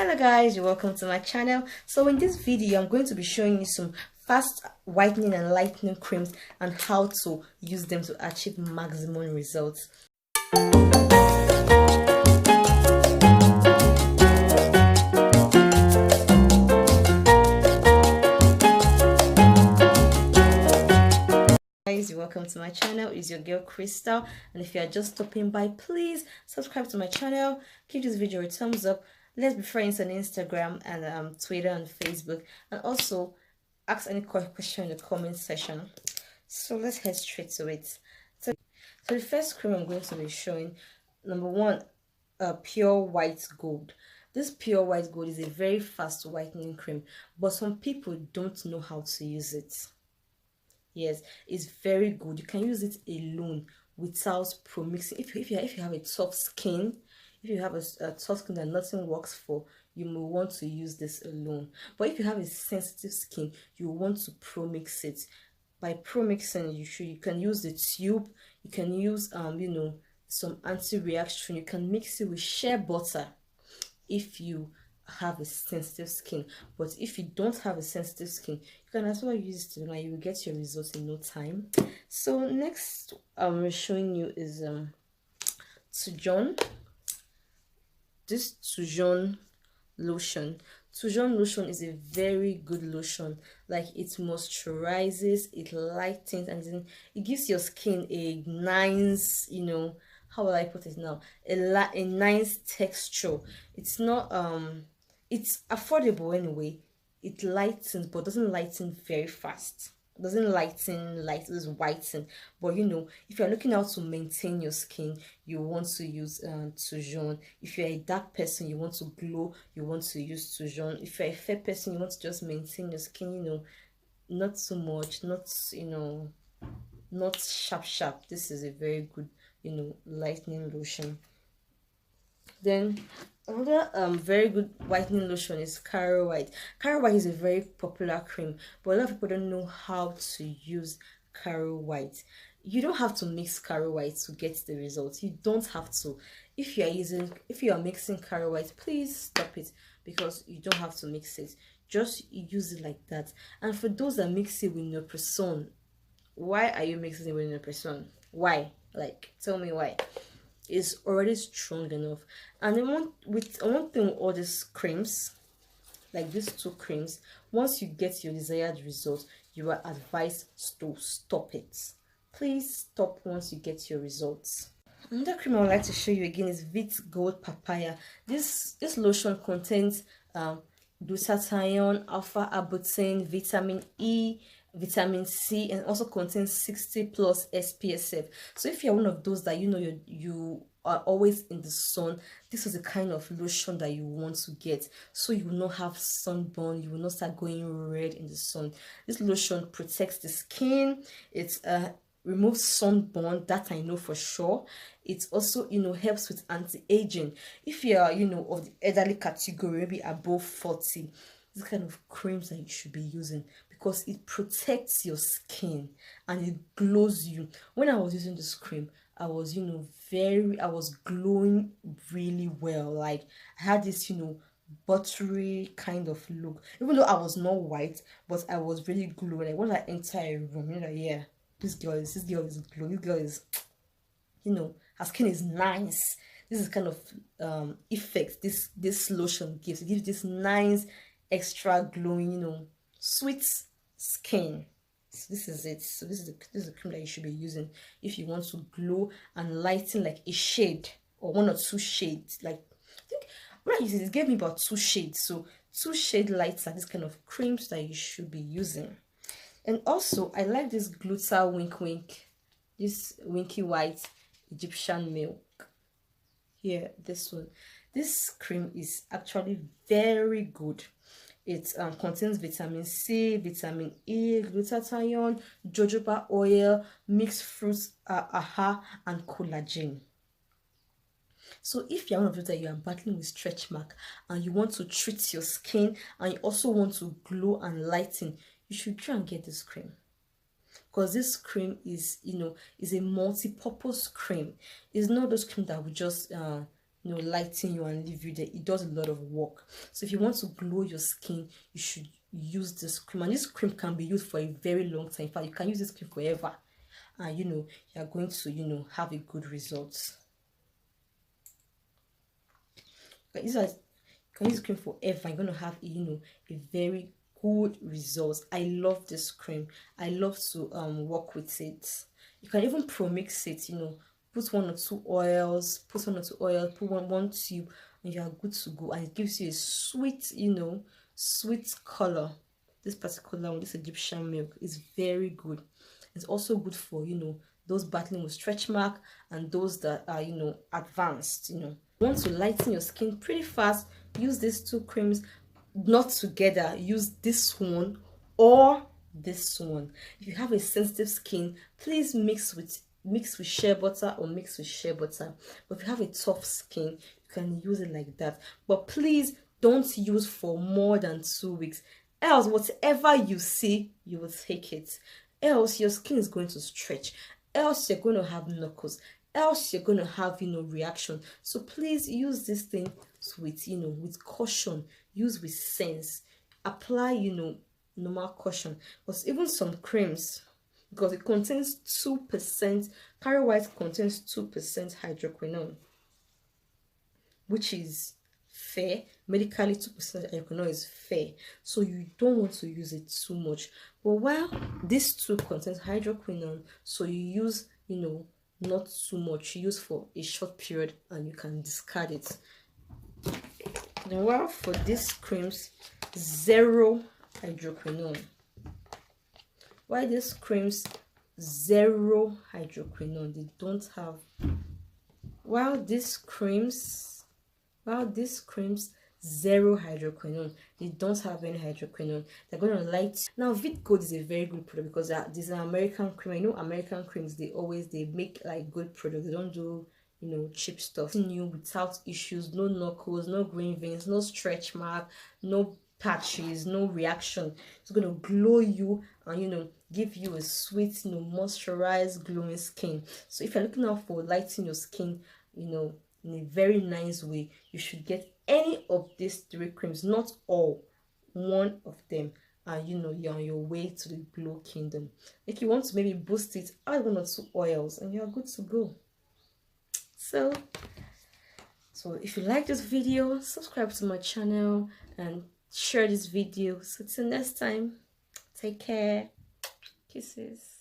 Hello guys, you're welcome to my channel. So in this video I'm going to be showing you some fast whitening and lightening creams and how to use them to achieve maximum results. Guys, you're welcome to my channel. It's your girl Crystal, and if you are just stopping by, please subscribe to my channel, give this video a thumbs up. Let's be friends on Instagram and Twitter and Facebook, and also ask any question in the comment section. So let's head straight to it. So the first cream I'm going to be showing, number one, pure white gold. This pure white gold is a very fast whitening cream, but some people don't know how to use it. Yes, it's very good. You can use it alone without pro-mixing. If you have a tough skin, if you have a tough skin that nothing works for, you may want to use this alone. But if you have a sensitive skin, you want to pro-mix it. By pro-mixing, you can use the tube. You can use some anti-reaction. You can mix it with shea butter if you have a sensitive skin. But if you don't have a sensitive skin, you can as well use it and you will get your results in no time. So next I'm showing you is Tujon. This Tujon lotion. Tujon lotion is a very good lotion. Like, it moisturizes, it lightens, and it gives your skin a nice, how will I put it now, a nice texture. It's not it's affordable anyway. It lightens, but doesn't lighten very fast. It doesn't lighten like this whiten. But if you're looking out to maintain your skin, you want to use Tujon. If you're a dark person, you want to glow, you want to use Tujon. If you're a fair person, you want to just maintain your skin, not so much, not sharp. This is a very good, lightening lotion. Then another very good whitening lotion is Caro White. Caro White is a very popular cream, but a lot of people don't know how to use Caro White. You don't have to mix Caro White to get the results. You don't have to. If you are mixing Caro White, please stop it, because you don't have to mix it. Just use it like that. And for those that mix it with Naprosone, why are you mixing it with Naprosone? Why? Like, tell me why. Is already strong enough. And one thing with all these creams, like these two creams, once you get your desired result, you are advised to stop it. Please stop once you get your results. Another cream I would like to show you again is Vit Gold Papaya. This lotion contains glutathione, alpha arbutin, vitamin E, vitamin C, and also contains 60 plus SPSF. So if you're one of those that you are always in the sun, this is the kind of lotion that you want to get, so you will not have sunburn, you will not start going red in the sun. This lotion protects the skin. It removes sunburn, that I know for sure. It also helps with anti-aging. If you are of the elderly category, maybe above 40, this kind of creams that you should be using, because it protects your skin and it glows you. When I was using this cream, I was I was glowing really well. Like, I had this buttery kind of look, even though I was not white, but I was really glowing. Like, when I enter a room, yeah, this girl is glowing. This girl is, her skin is nice. This is kind of effect this lotion gives. It gives this nice extra glowing, sweet skin. So this is it. So this is the cream that you should be using if you want to glow and lighten, like a shade or one or two shades. Like, I think when I use it gave me about 2 shades. So 2 shade lights are this kind of creams that you should be using. And also, I like this Gluta Wink Wink, this Winky White Egyptian Milk. Here, this one. This cream is actually very good. It contains vitamin C, vitamin E, glutathione, jojoba oil, mixed fruits, and collagen. So if you're one of those that you are battling with stretch mark and you want to treat your skin and you also want to glow and lighten, you should try and get this cream, because this cream is is a multi-purpose cream. It's not those cream that we just you know, lighten you and leave you there. It does a lot of work. So if you want to glow your skin, you should use this cream, and this cream can be used for a very long time. In fact, you can use this cream forever, and you know, you are going to, you know, have a good result. But you can use this cream forever. You're going to have, you know, a very good results. I love this cream. I love to work with it. You can even pro-mix it, you know, put 1 or 2 oils, put 1 or 2 oils, put one tube, and you are good to go. And it gives you a sweet, you know, sweet color. This particular one, this Egyptian milk, is very good. It's also good for, you know, those battling with stretch mark and those that are, you know, advanced. You know, want to lighten your skin pretty fast, use these 2 creams, not together. Use this one or this one. If you have a sensitive skin, please mix with shea butter or mix with shea butter. But if you have a tough skin, you can use it like that. But please don't use for more than 2 weeks, else whatever you see, you will take it. Else your skin is going to stretch, else you're going to have knuckles, else you're going to have, you know, reaction. So please use this thing with, you know, with caution. Use with sense. Apply, you know, normal caution. But even some creams, because it contains 2%, Carrot White contains 2% hydroquinone, which is fair. Medically, 2% hydroquinone is fair, so you don't want to use it too much. But while this too contains hydroquinone, so you use, you know, not too much. You use for a short period and you can discard it. Then while for these creams, 0 hydroquinone. Why these creams 0 hydroquinone? They don't have. While these creams 0 hydroquinone, they don't have any hydroquinone. They're going to light. Now Vit Gold is a very good product because this is an American cream. I know American creams, they make like good products. They don't do, you know, cheap stuff. New, without issues, no knuckles, no green veins, no stretch mark, no patches, no reaction. It's going to glow you and, you know, give you a sweet, you know, moisturized, glowing skin. So if you're looking out for lighting your skin, you know, in a very nice way, you should get any of these 3 creams, not all, one of them, and you know, you're on your way to the glow kingdom. If you want to maybe boost it, add 1 or 2 oils and you're good to go. So if you like this video, subscribe to my channel and share this video. So till next time, take care. Kisses.